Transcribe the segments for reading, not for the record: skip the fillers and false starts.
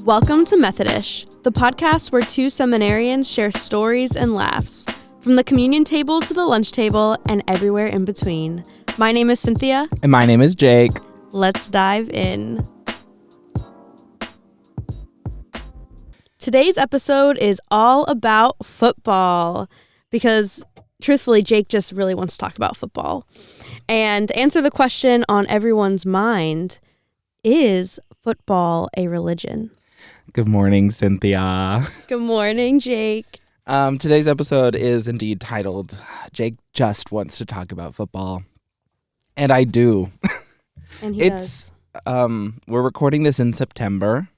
Welcome to Methodist, the podcast where two seminarians share stories and laughs, from the communion table to the lunch table and everywhere in between. My name is Cynthia. And my name is Jake. Let's dive in. Today's episode is all about football because, truthfully, Jake just really wants to talk about football. And to answer the question on everyone's mind, is football a religion? Good morning, Cynthia. Good morning, Jake. Today's episode is indeed titled, Jake Just Wants to Talk About Football. And I do. And he does. We're recording this in September,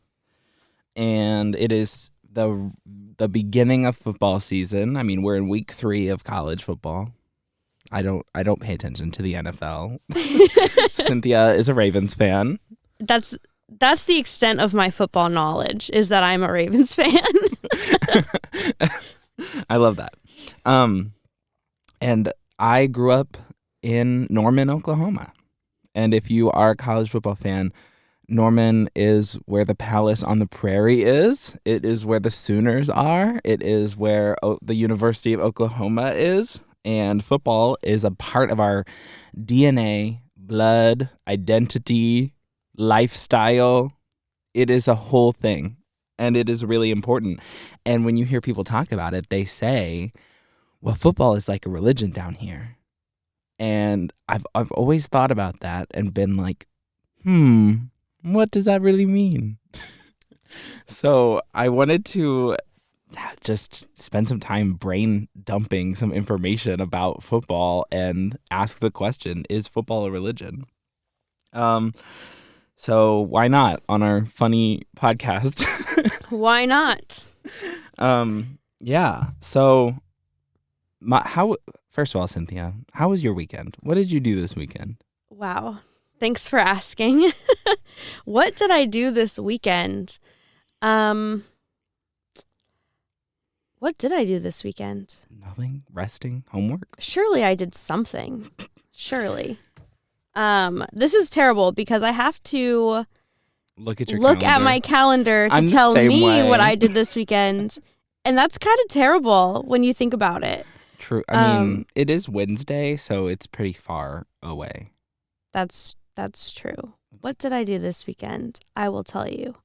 and it is the beginning of football season. I mean, we're in week 3 of college football. I don't pay attention to the NFL. Cynthia is a Ravens fan. That's the extent of my football knowledge, is that I'm a Ravens fan. I love that. And I grew up in Norman, Oklahoma. And if you are a college football fan, Norman is where the Palace on the Prairie is. It is where the Sooners are. It is where the University of Oklahoma is. And football is a part of our DNA, blood, identity, lifestyle. It is a whole thing, and it is really important. And when you hear people talk about it, they say, well, football is like a religion down here. And I've always thought about that and been like, what does that really mean? So I wanted to just spend some time brain dumping some information about football and ask the question, is football a religion? So why not on our funny podcast? Why not? Yeah. So first of all, Cynthia, how was your weekend? What did you do this weekend? Wow. Thanks for asking. What did I do this weekend? What did I do this weekend? Nothing. Resting. Homework. Surely I did something. Surely. This is terrible because I have to look at my calendar to tell me what I did this weekend. And that's kind of terrible when you think about it. True. I mean, it is Wednesday, so it's pretty far away. That's true. What did I do this weekend? I will tell you.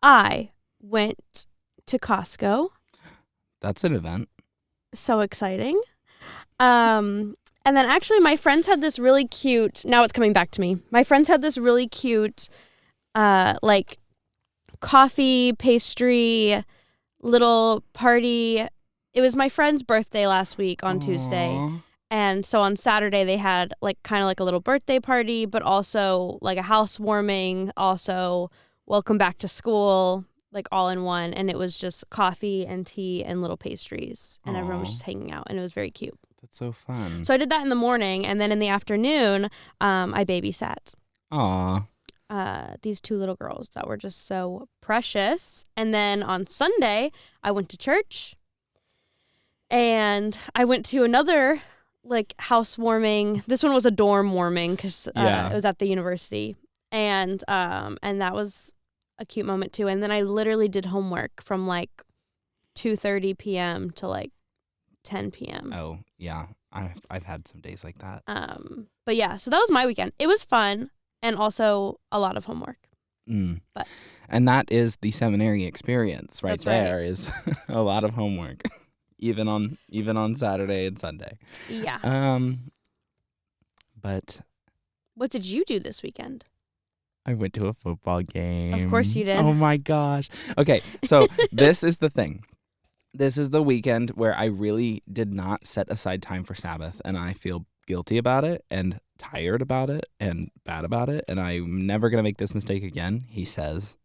I went to Costco. That's an event. So exciting. And then actually my friends had this really cute, now it's coming back to me. My friends had this really cute, like coffee, pastry, little party. It was my friend's birthday last week on Tuesday. And so on Saturday they had like kind of like a little birthday party, but also like a housewarming, also welcome back to school, like all in one. And it was just coffee and tea and little pastries. And everyone was just hanging out, and it was very cute. That's so fun. So I did that in the morning, and then in the afternoon, I babysat. These 2 little girls that were just so precious. And then on Sunday, I went to church, and I went to another like housewarming. This one was a dorm warming because it was at the university, and that was a cute moment too. And then I literally did homework from like 2:30 p.m. to like 10 p.m. Oh, yeah. I've had some days like that. But yeah, so that was my weekend. It was fun and also a lot of homework. But and that is the seminary experience right there. Is a lot of homework, even on Saturday and Sunday. Yeah. But what did you do this weekend? I went to a football game. Of course you did. Oh my gosh. Okay, so this is the thing. This is the weekend where I really did not set aside time for Sabbath, and I feel guilty about it and tired about it and bad about it, and I'm never going to make this mistake again, he says,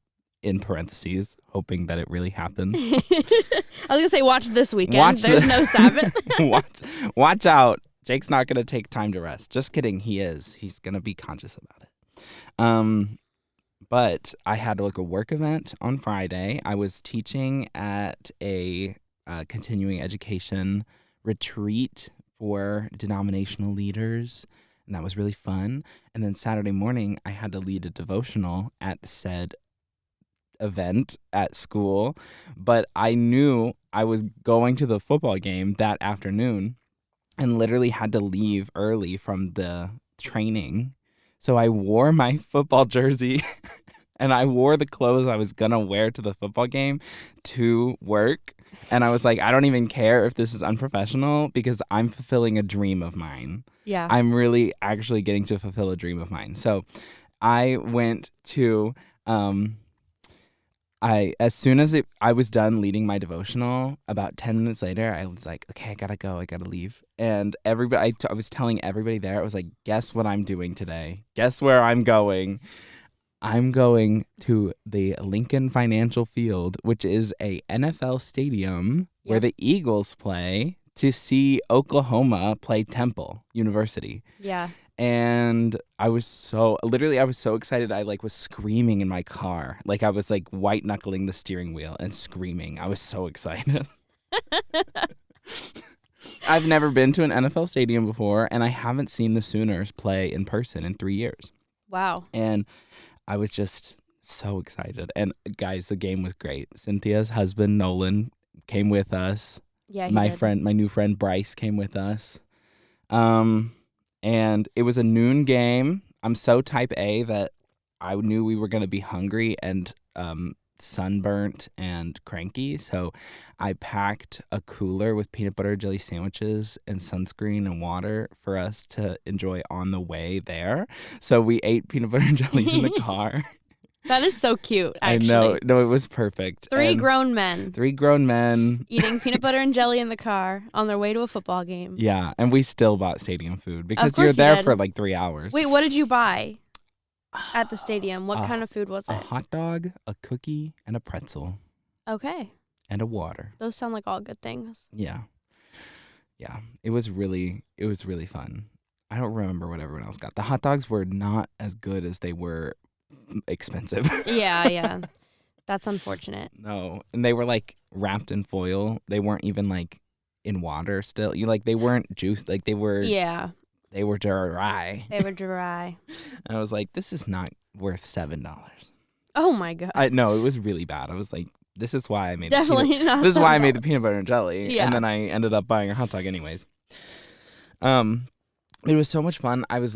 in parentheses, hoping that it really happens. I was going to say, watch this weekend. There's no Sabbath. Watch out. Jake's not going to take time to rest. Just kidding. He is. He's going to be conscious about it. But I had like a work event on Friday. I was teaching at a continuing education retreat for denominational leaders, and that was really fun. And then Saturday morning, I had to lead a devotional at said event at school, but I knew I was going to the football game that afternoon and literally had to leave early from the training. So I wore my football jersey and I wore the clothes I was going to wear to the football game to work. And I was like, I don't even care if this is unprofessional because I'm fulfilling a dream of mine. Yeah. I'm really actually getting to fulfill a dream of mine. So I went to, as soon as I was done leading my devotional, about 10 minutes later, I was like, okay, I gotta go. I gotta leave. And everybody, I was telling everybody there, I was like, guess what I'm doing today? Guess where I'm going? I'm going to the Lincoln Financial Field, which is a NFL stadium where the Eagles play, to see Oklahoma play Temple University. Yeah. And I was so excited. I was screaming in my car. I was white knuckling the steering wheel and screaming. I was so excited. I've never been to an NFL stadium before, and I haven't seen the Sooners play in person in 3 years. Wow. And I was just so excited. And guys, the game was great. Cynthia's husband, Nolan, came with us. Yeah, My new friend Bryce came with us. And it was a noon game. I'm so type A that I knew we were going to be hungry and sunburnt and cranky. So I packed a cooler with peanut butter jelly sandwiches and sunscreen and water for us to enjoy on the way there. So we ate peanut butter and jellies in the car. That is so cute, actually. I know. No, it was perfect. Three grown men Eating peanut butter and jelly in the car on their way to a football game. Yeah, and we still bought stadium food because course you're there did. for 3 hours. Wait, what did you buy at the stadium? What kind of food was A it? hot dog, a cookie, and a pretzel. Okay. And a water. Those sound like all good things. Yeah. Yeah. It was really fun. I don't remember what everyone else got. The hot dogs were not as good as they were expensive. Yeah. That's unfortunate. No. And they were wrapped in foil. They weren't even in water still. They weren't juiced. They were Yeah. They were dry. They were dry. And I was like, this is not worth $7. Oh my god. No, it was really bad. I was like, this is why I made Definitely not. This is why I made the peanut butter and jelly. Yeah. And then I ended up buying a hot dog anyways. It was so much fun. I was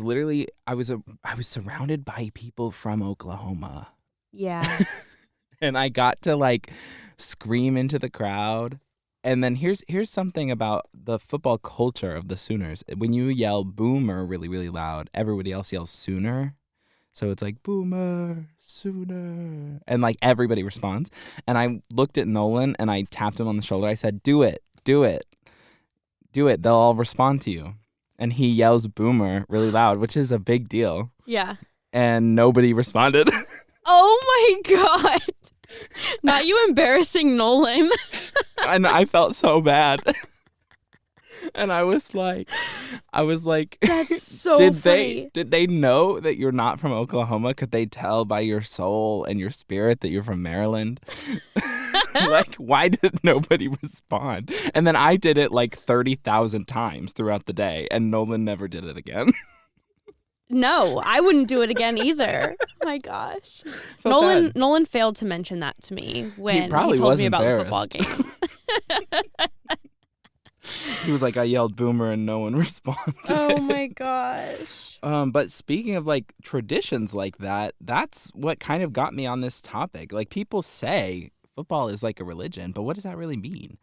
surrounded by people from Oklahoma. Yeah. And I got to scream into the crowd. And then here's something about the football culture of the Sooners. When you yell Boomer really, really loud, everybody else yells Sooner. So it's Boomer, Sooner. And everybody responds. And I looked at Nolan and I tapped him on the shoulder. I said, do it. Do it. Do it. They'll all respond to you. And he yells Boomer really loud, which is a big deal. Yeah. And nobody responded. Oh my god. Not you embarrassing Nolan. And I felt so bad. And I was like, That's so funny. Did they know that you're not from Oklahoma? Could they tell by your soul and your spirit that you're from Maryland? Why did nobody respond? And then I did it 30,000 times throughout the day, and Nolan never did it again. No, I wouldn't do it again either. Oh my gosh. Nolan failed to mention that to me when he told me about the football game. He was like, I yelled Boomer and no one responded. Oh my gosh. But speaking of traditions like that, that's what kind of got me on this topic. People say football is like a religion, but what does that really mean?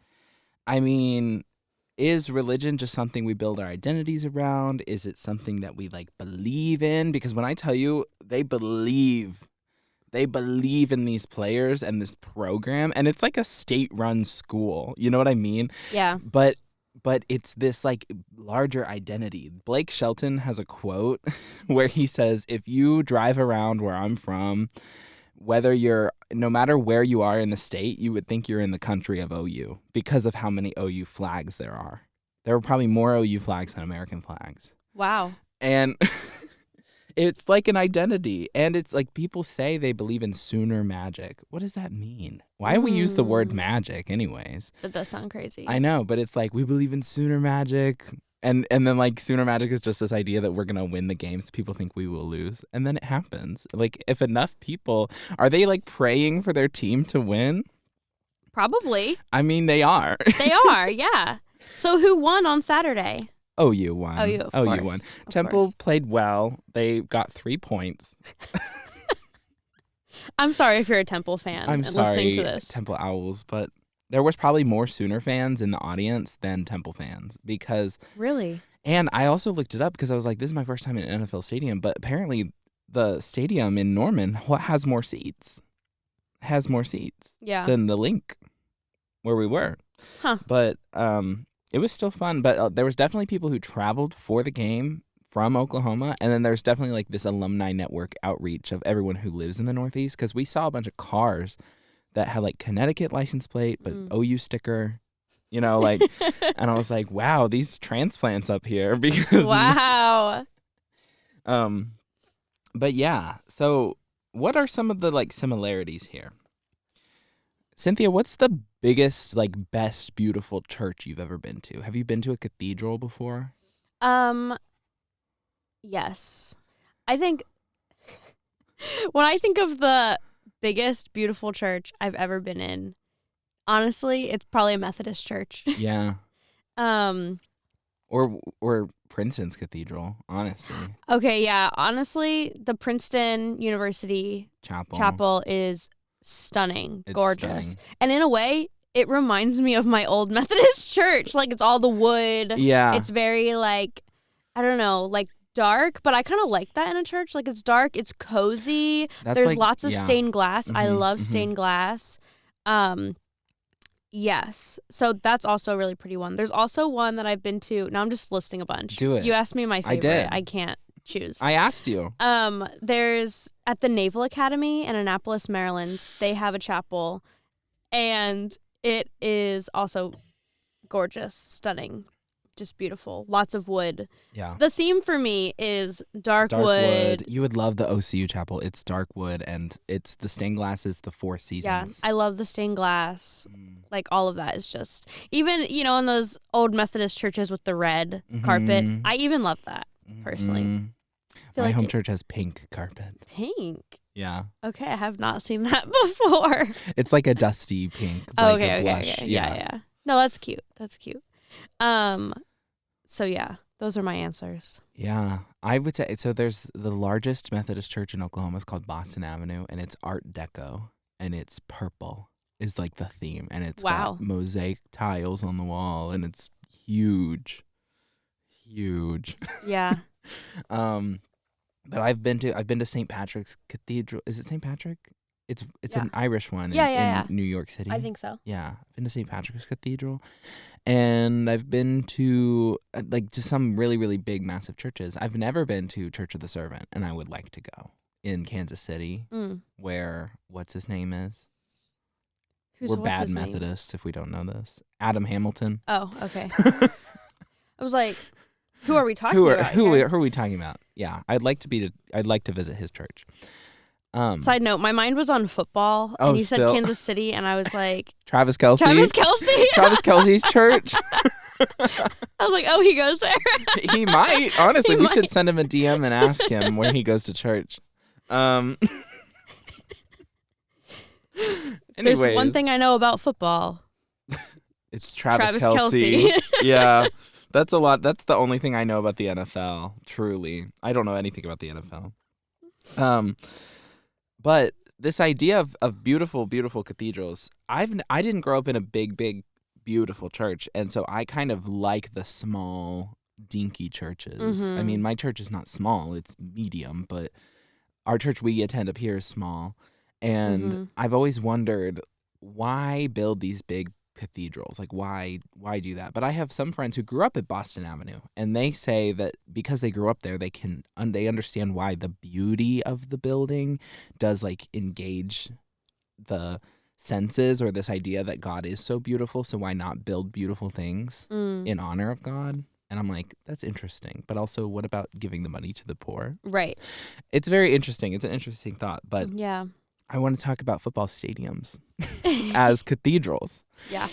I mean, is religion just something we build our identities around? Is it something that we believe in? Because when I tell you they believe in these players and this program, and it's like a state-run school. You know what I mean? Yeah. But it's this larger identity. Blake Shelton has a quote where he says, if you drive around where I'm from, no matter where you are in the state, you would think you're in the country of OU because of how many OU flags there are. There are probably more OU flags than American flags. Wow. And it's like an identity. And it's people say they believe in Sooner magic. What does that mean? Why do we use the word magic anyways? That does sound crazy. I know, but it's we believe in Sooner magic. And then like Sooner Magic is just this idea that we're gonna win the games. People think we will lose, and then it happens. Like if enough people are they like praying for their team to win? Probably. I mean, they are. They are, yeah. So who won on Saturday? OU won. OU, of course. won. Of Temple course. played well. They got 3 points. I'm sorry if you're a Temple fan I'm and sorry, listening to this. Temple Owls, but there was probably more Sooner fans in the audience than Temple fans because. Really? And I also looked it up because I was like, this is my first time in an NFL stadium, but apparently the stadium in Norman has more seats. Yeah. Than the Link where we were. Huh. But it was still fun. But there was definitely people who traveled for the game from Oklahoma. And then there's definitely like this alumni network outreach of everyone who lives in the Northeast because we saw a bunch of cars that had like Connecticut license plate, but OU sticker, you know, like, and I was like, wow, these transplants up here because. Wow. But yeah, so what are some of the like similarities here? Cynthia, what's the biggest, like, best, beautiful church you've ever been to? Have you been to a cathedral before? Yes. I think when I think of the biggest, beautiful church I've ever been in, honestly, it's probably a Methodist church. Yeah. Or Princeton's Cathedral, honestly. Okay, yeah. Honestly, the Princeton University Chapel is stunning, It's gorgeous. stunning. And in a way, it reminds me of my old Methodist church. Like, it's all the wood. Yeah. It's very, like, I don't know, like, dark, but I kind of like that in a church. Like, it's dark, it's cozy. There's like, lots of stained glass. I love mhm. stained glass. Yes. So that's also a really pretty one. There's also one that I've been to. Now I'm just listing a bunch. Do it. You asked me my favorite. I did. I can't choose. I asked you. There's at the Naval Academy in Annapolis, Maryland, they have a chapel, and it is also gorgeous, stunning, just beautiful. Lots of wood. Yeah. The theme for me is dark wood. You would love the OCU chapel. It's dark wood, and it's the stained glass is the 4 seasons. Yeah, I love the stained glass. Like, all of that is just, even, you know, in those old Methodist churches with the red carpet, I even love that, personally. My home church has pink carpet. Pink? Yeah. Okay, I have not seen that before. It's like a dusty pink, like a blush. Okay. Yeah. No, that's cute. That's cute. So yeah, those are my answers. Yeah, I would say, so there's the largest Methodist church in Oklahoma is called Boston Avenue, and it's Art Deco, and it's purple is like the theme, and it's got mosaic tiles on the wall, and it's huge. Yeah. But I've been to St. Patrick's Cathedral. Is it St. Patrick? It's an Irish one in New York City. I think so. Yeah, I've been to St. Patrick's Cathedral, and I've been to like just some really, really big, massive churches. I've never been to Church of the Servant, and I would like to go in Kansas City, where what's his name is. We're bad Methodists if we don't know this. Adam Hamilton. Oh, okay. I was like, who are we talking about? Who are we talking about? Yeah, I'd like to visit his church. Side note, my mind was on football, and you said Kansas City, and I was like, Travis Kelce. Travis Kelce's church. I was like, oh, he goes there. He might. Honestly, we should send him a DM and ask him where he goes to church. There's one thing I know about football. It's Travis Kelce. Yeah. That's a lot. That's the only thing I know about the NFL, truly. I don't know anything about the NFL. But this idea of beautiful, beautiful cathedrals, I didn't grow up in a big, big, beautiful church, and so I kind of like the small, dinky churches. I mean, my church is not small, it's medium, but our church we attend up here is small. And I've always wondered, why build these big cathedrals? Like, why do that? But I have some friends who grew up at Boston Avenue, and they say that because they grew up there, they understand why the beauty of the building does like engage the senses, or this idea that God is so beautiful, so why not build beautiful things in honor of God? And I'm like, that's interesting. But also, what about giving the money to the poor? Right. It's very interesting. It's an interesting thought. But yeah, I want to talk about football stadiums as cathedrals. Yeah.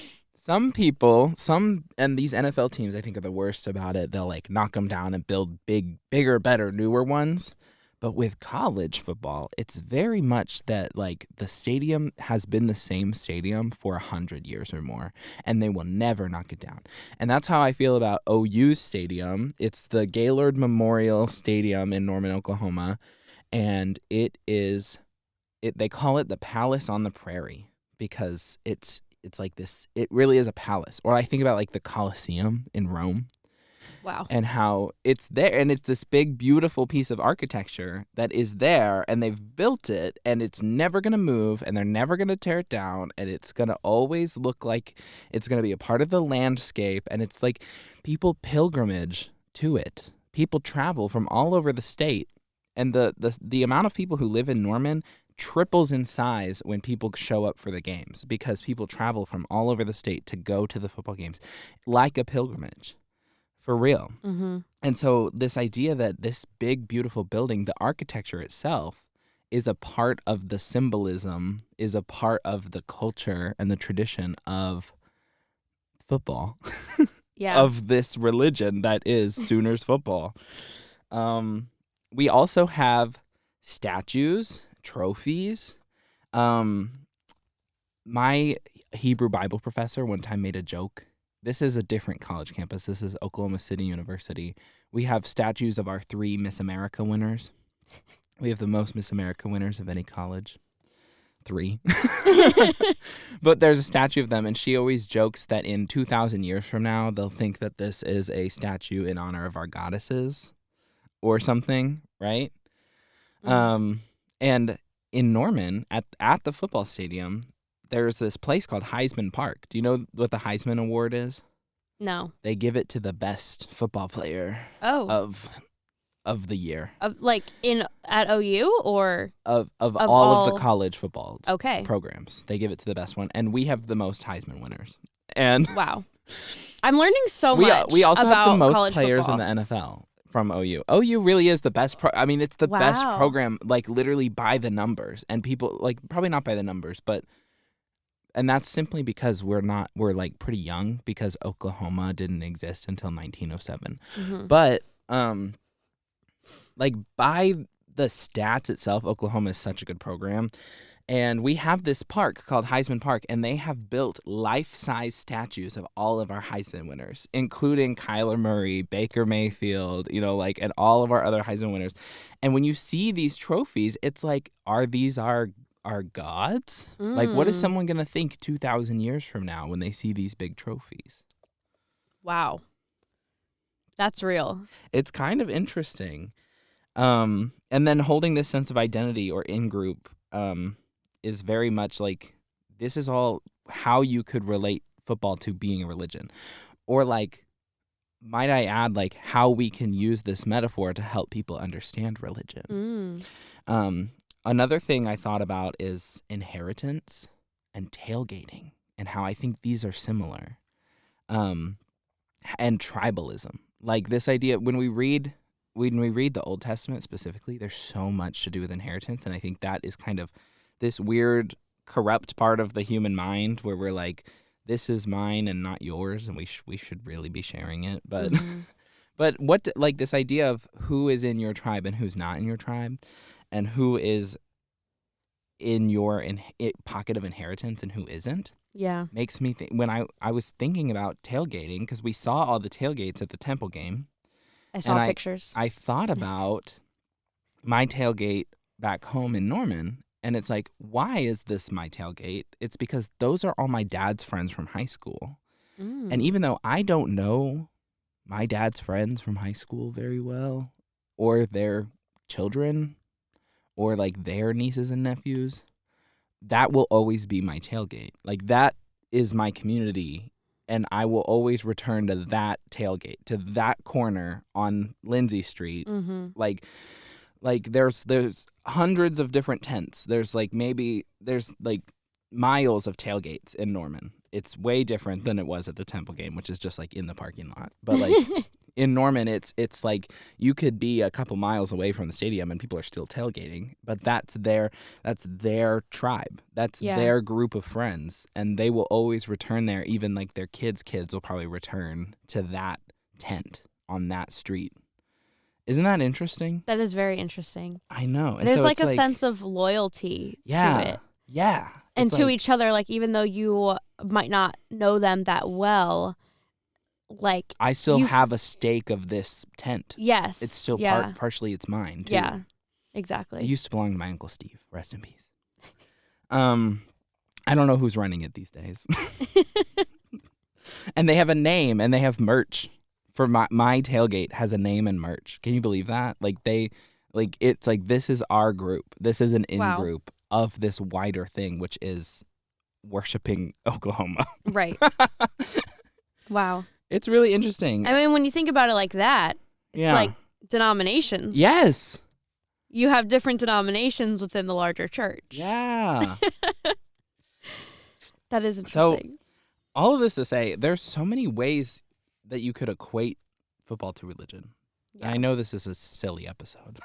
And these NFL teams, I think, are the worst about it. They'll like knock them down and build bigger, better, newer ones. But with college football, it's very much that like the stadium has been the same stadium for 100 years or more, and they will never knock it down. And that's how I feel about OU's stadium. It's the Gaylord Memorial Stadium in Norman, Oklahoma, and they call it the Palace on the Prairie because it's like this. It really is a palace. Or I think about like the Colosseum in Rome. Wow. And how it's there, and it's this big, beautiful piece of architecture that is there, and they've built it, and it's never going to move, and they're never going to tear it down, and it's going to always look like it's going to be a part of the landscape, and it's like people pilgrimage to it. People travel from all over the state, and the amount of people who live in Norman triples in size when people show up for the games because people travel from all over the state to go to the football games like a pilgrimage. For real. Mm-hmm. And so this idea that this big, beautiful building, the architecture itself, is a part of the symbolism, is a part of the culture and the tradition of football, Yeah. of this religion that is Sooners football. We also have statues, trophies. My Hebrew Bible professor one time made a joke. This is a different college campus. This is Oklahoma City University. We have statues of our 3 Miss America winners. We have the most Miss America winners of any college. 3. But there's a statue of them, and she always jokes that in 2,000 years from now, they'll think that this is a statue in honor of our goddesses or something, right? Mm-hmm. And in Norman, at the football stadium, there's this place called Heisman Park. Do you know what the Heisman Award is? No. They give it to the best football player of the year. At OU or of all of the college football programs. They give it to the best one. And we have the most Heisman winners. And wow. I'm learning so much. We also have the most players football. in the NFL from OU. OU really is the best it's the best program, like literally by the numbers. And people like probably not by the numbers, and that's simply because we're like pretty young because Oklahoma didn't exist until 1907. Mm-hmm. But like by the stats itself, Oklahoma is such a good program. And we have this park called Heisman Park, and they have built life-size statues of all of our Heisman winners, including Kyler Murray, Baker Mayfield, and all of our other Heisman winners. And when you see these trophies, it's like, are these our gods? Like, what is someone going to think 2,000 years from now when they see these big trophies? Wow. That's real. It's kind of interesting. And then holding this sense of identity or in-group is very much like, this is all how you could relate football to being a religion. Or like, might I add, like, how we can use this metaphor to help people understand religion. Another thing I thought about is inheritance and tailgating and how I think these are similar. And tribalism. Like this idea, when we read the Old Testament specifically, there's so much to do with inheritance. And I think that is kind of this weird, corrupt part of the human mind where we're like, this is mine and not yours. And we should really be sharing it. But, but what, like this idea of who is in your tribe and who's not in your tribe, and who is in your pocket of inheritance and who isn't, makes me think. When I was thinking about tailgating, because we saw all the tailgates at the Temple game. I saw pictures. I thought about my tailgate back home in Norman, and it's like, why is this my tailgate? It's because those are all my dad's friends from high school. And even though I don't know my dad's friends from high school very well, or their children, or like their nieces and nephews, that will always be my tailgate. Like that is my community, and I will always return to that tailgate, to that corner on Lindsay Street. Like there's hundreds of different tents. There's like miles of tailgates in Norman. It's way different than it was at the Temple game, which is just like in the parking lot. But like In Norman, it's like you could be a couple miles away from the stadium and people are still tailgating, but that's their tribe. That's their group of friends, and they will always return there. Even like their kids' will probably return to that tent on that street. Isn't that interesting? That is very interesting. I know. And there's so like it's a sense of loyalty to it. Yeah. And it's to like, each other, like even though you might not know them that well, like I still have a stake of this tent. Yes. It's still partially it's mine too. Yeah. Exactly. It used to belong to my Uncle Steve. Rest in peace. I don't know who's running it these days. And they have a name and they have merch. For my tailgate has a name and merch. Can you believe that? It's like this is our group. This is an in-group of this wider thing, which is worshiping Oklahoma. Right. Wow. It's really interesting. I mean, when you think about it like that, it's like denominations. Yes. You have different denominations within the larger church. Yeah. That is interesting. So, all of this to say, there's so many ways that you could equate football to religion. Yeah. And I know this is a silly episode,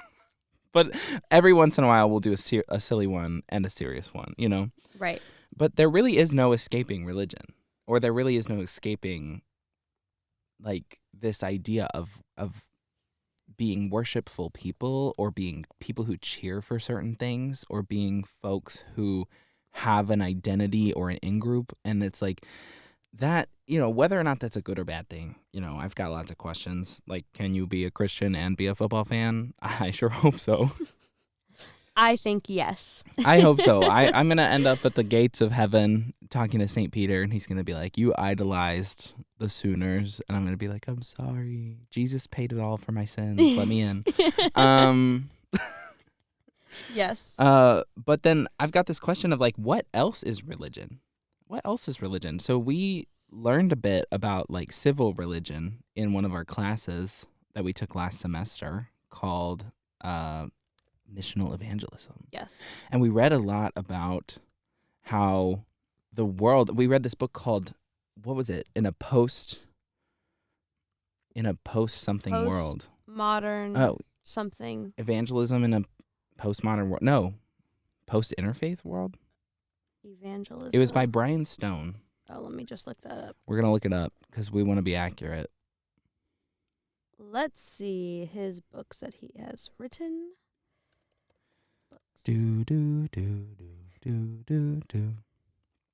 but every once in a while we'll do a silly one and a serious one, you know? Right. But there really is no escaping religion, or there really is no escaping like this idea of being worshipful people, or being people who cheer for certain things, or being folks who have an identity or an in-group. And it's like that, you know, whether or not that's a good or bad thing, you know, I've got lots of questions. Like, can you be a Christian and be a football fan? I sure hope so. I think yes. I hope so. I'm going to end up at the gates of heaven talking to St. Peter, and he's going to be like, you idolized the Sooners. And I'm going to be like, I'm sorry. Jesus paid it all for my sins. Let me in. Yes. But then I've got this question of like, what else is religion? What else is religion? So we learned a bit about like civil religion in one of our classes that we took last semester called missional evangelism. Yes. And we read a lot about how the world, we read this book called, what was it? In a post something world. Modern something. Evangelism in a postmodern world. No. Post interfaith world? Evangelism. It was by Brian Stone. Oh, let me just look that up. We're going to look it up because we want to be accurate. Let's see his books that he has written. Do, do, do, do, do, do, do.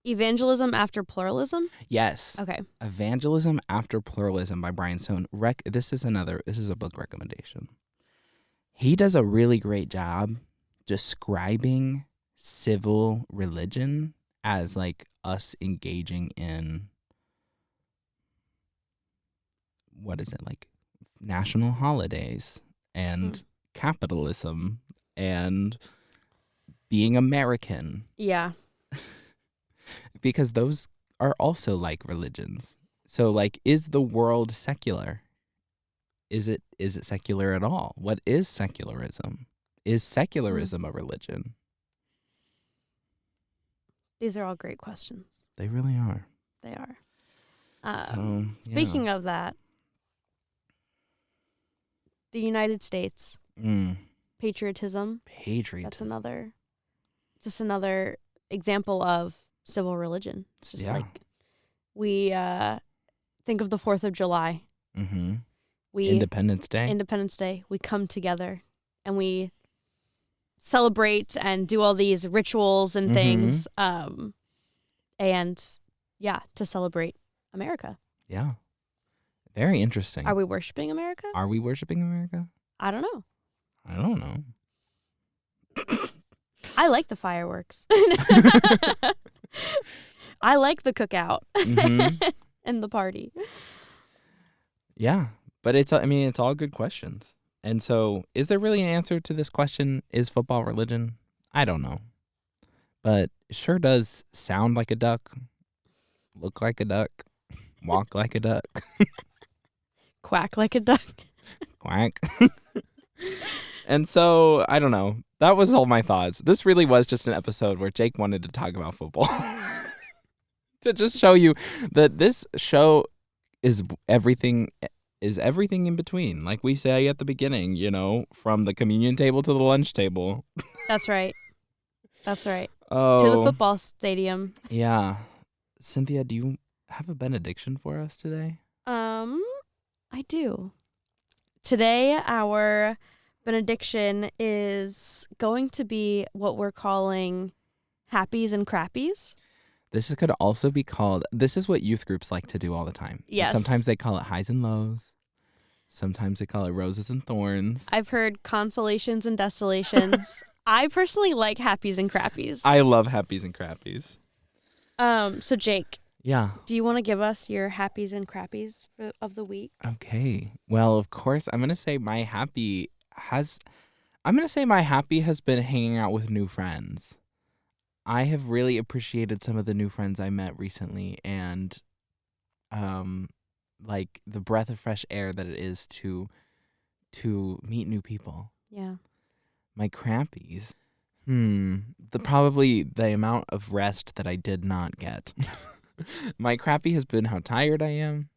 Evangelism After Pluralism? Yes. Okay. Evangelism After Pluralism by Brian Stone. This is a book recommendation. He does a really great job describing civil religion as like us engaging in, what is it, like national holidays and capitalism and being American. Yeah. Because those are also like religions. So like, is the world secular? Is it secular at all? What is secularism? Is secularism a religion? These are all great questions. They really are. They are. Speaking of that, the United States, patriotism. That's another example of civil religion. It's just like we think of the 4th of July. Mm-hmm. Independence Day. We come together and we celebrate and do all these rituals and things. To celebrate America. Yeah. Very interesting. Are we worshiping America? I don't know. I like the fireworks. I like the cookout and the party. Yeah, but it's all good questions. And so, is there really an answer to this question? Is football religion? I don't know. But it sure does sound like a duck, look like a duck, walk like a duck. Quack like a duck. Quack. And so, I don't know. That was all my thoughts. This really was just an episode where Jake wanted to talk about football. To just show you that this show is everything is everything in between. Like we say at the beginning, from the communion table to the lunch table. That's right. That's right. Oh. To the football stadium. Yeah. Cynthia, do you have a benediction for us today? I do. Today, our benediction is going to be what we're calling happies and crappies. This could also be called, this is what youth groups like to do all the time. Yes. Sometimes they call it highs and lows. Sometimes they call it roses and thorns. I've heard consolations and desolations. I personally like happies and crappies. I love happies and crappies. So Jake. Yeah. Do you want to give us your happies and crappies of the week? Okay. Well, of course, I'm going to say my happy has been hanging out with new friends. I have really appreciated some of the new friends I met recently, and like the breath of fresh air that it is to meet new people. Yeah. My crappies. Probably the amount of rest that I did not get. My crappy has been how tired I am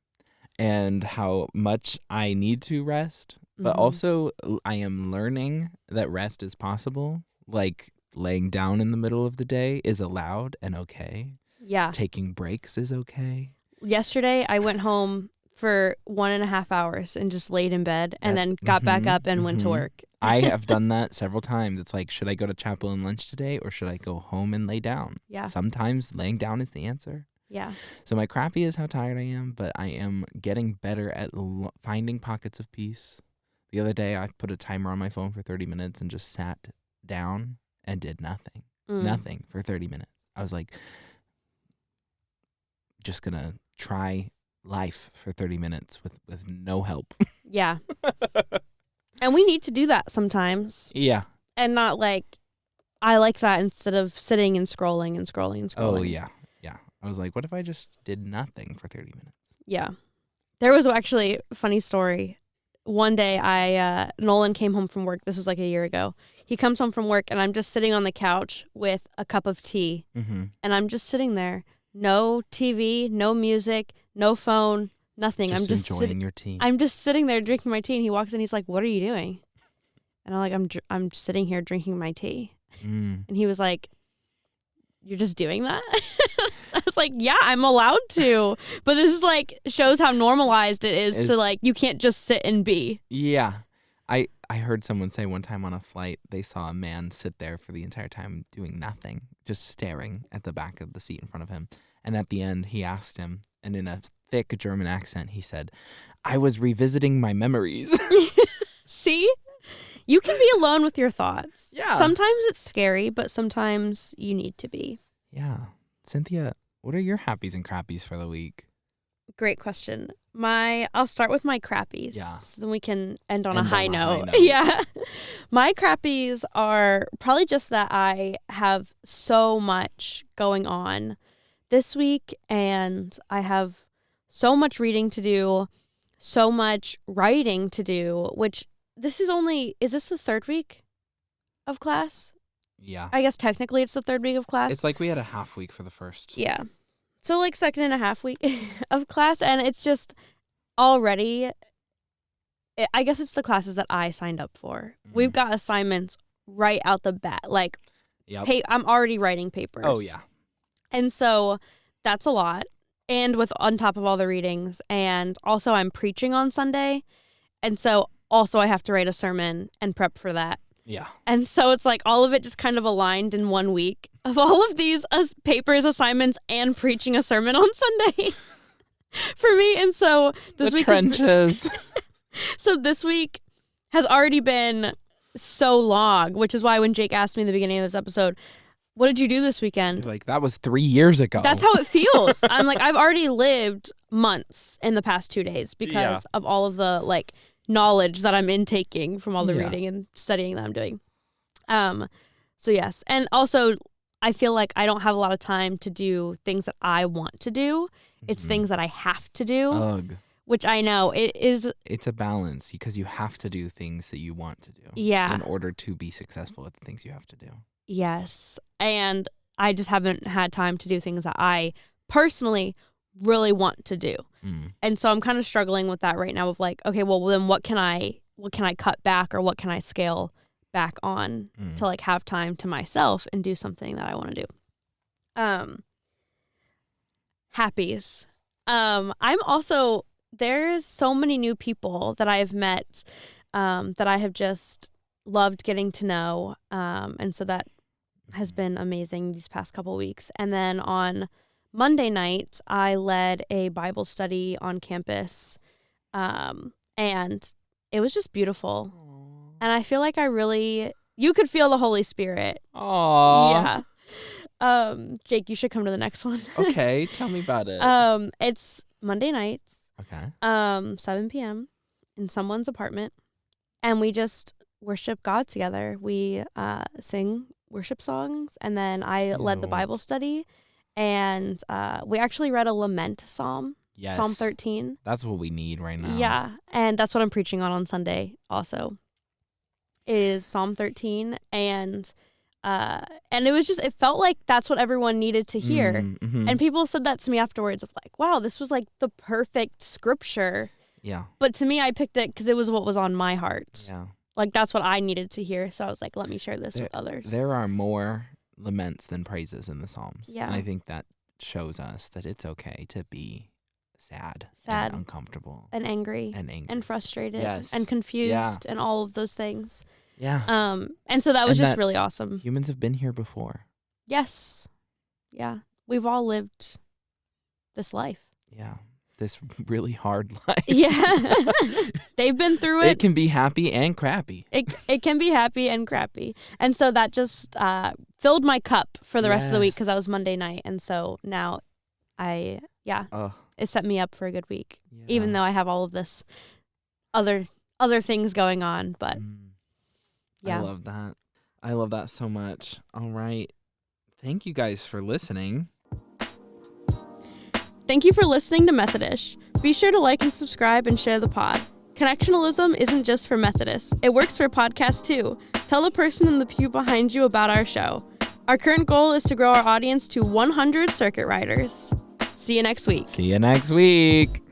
and how much I need to rest, but also I am learning that rest is possible. Like laying down in the middle of the day is allowed and okay. Yeah. Taking breaks is okay. Yesterday, I went home for 1.5 hours and just laid in bed and then got back up and went to work. I have done that several times. It's like, should I go to chapel and lunch today or should I go home and lay down? Yeah. Sometimes laying down is the answer. Yeah. So my crappy is how tired I am, but I am getting better at finding pockets of peace. The other day, I put a timer on my phone for 30 minutes and just sat down and did nothing. Nothing for 30 minutes. I was like, just going to try life for 30 minutes with no help. Yeah. And we need to do that sometimes. Yeah. And not like, I like that instead of sitting and scrolling and scrolling and scrolling. Oh, yeah. Yeah. I was like, what if I just did nothing for 30 minutes? Yeah. There was actually a funny story. One day, Nolan came home from work. This was like a year ago. He comes home from work, and I'm just sitting on the couch with a cup of tea. And I'm just sitting there. No TV, no music, no phone, nothing. I'm just enjoying your tea. I'm just sitting there drinking my tea, and he walks in. He's like, "What are you doing?" And I'm like, "I'm sitting here drinking my tea." And he was like, "You're just doing that?" I was like, "Yeah, I'm allowed to." But this is like shows how normalized it is to like you can't just sit and be. Yeah. I heard someone say one time on a flight they saw a man sit there for the entire time doing nothing, just staring at the back of the seat in front of him. And at the end, he asked him, and in a thick German accent, he said, "I was revisiting my memories." See? You can be alone with your thoughts. Yeah. Sometimes it's scary, but sometimes you need to be. Yeah. Cynthia, what are your happies and crappies for the week? Great question. I'll start with my crappies. Yeah. So then we can end on a high note. note. Yeah. My crappies are probably just that I have so much going on this week, and I have so much reading to do, so much writing to do, which is this the third week of class? Yeah. I guess technically it's the third week of class. It's like we had a half week for the first. Yeah. So like 2.5 week of class, and it's just already, I guess it's the classes that I signed up for. We've got assignments right out the bat. Like, I'm already writing papers. Oh, yeah. And so that's a lot. And on top of all the readings, and also I'm preaching on Sunday. And so also I have to write a sermon and prep for that. Yeah. And so it's like all of it just kind of aligned in 1 week of all of these papers, assignments, and preaching a sermon on Sunday for me. And so this week trenches. So this week has already been so long, which is why when Jake asked me in the beginning of this episode, what did you do this weekend? You're like, that was 3 years ago. That's how it feels. I'm like, I've already lived months in the past 2 days because of all of the like knowledge that I'm intaking from all the reading and studying that I'm doing. So yes. And also I feel like I don't have a lot of time to do things that I want to do. It's things that I have to do. Ugh. Which I know it's a balance because you have to do things that you want to do. Yeah. In order to be successful at the things you have to do. Yes. And I just haven't had time to do things that I personally really want to do. Mm. And so I'm kind of struggling with that right now of like, okay, well then what can I cut back or what can I scale back on to like have time to myself and do something that I want to do. Happies. I'm also, there's so many new people that I have met that I have just loved getting to know. And so that has been amazing these past couple weeks. And then on Monday night, I led a Bible study on campus. And it was just beautiful. And I feel like you could feel the Holy Spirit. Aww. Yeah. Jake, you should come to the next one. Okay, tell me about it. It's Monday nights. Okay. 7 p.m. in someone's apartment. And we just worship God together. We sing worship songs. And then I led the Bible study. And we actually read a lament psalm. Yes. Psalm 13. That's what we need right now. Yeah. And that's what I'm preaching on Sunday also. Is Psalm 13. And it felt like that's what everyone needed to hear. Mm-hmm. And people said that to me afterwards of like, wow, this was like the perfect scripture. Yeah. But to me, I picked it because it was what was on my heart. Yeah. Like that's what I needed to hear. So I was like, let me share this with others. There are more laments than praises in the Psalms. Yeah. And I think that shows us that it's okay to be sad and uncomfortable and angry and frustrated and confused and all of those things. Yeah. And so that was just really awesome. Humans have been here before. Yes. Yeah. We've all lived this life. Yeah. This really hard life. Yeah. They've been through it. It can be happy and crappy. It can be happy and crappy. And so that just filled my cup for the rest of the week because that was Monday night. And so now it set me up for a good week, even though I have all of this other things going on. But yeah. I love that. I love that so much. All right. Thank you guys for listening. Thank you for listening to Methodist. Be sure to like and subscribe and share the pod. Connectionalism isn't just for Methodists. It works for podcasts too. Tell the person in the pew behind you about our show. Our current goal is to grow our audience to 100 circuit riders. See you next week. See you next week.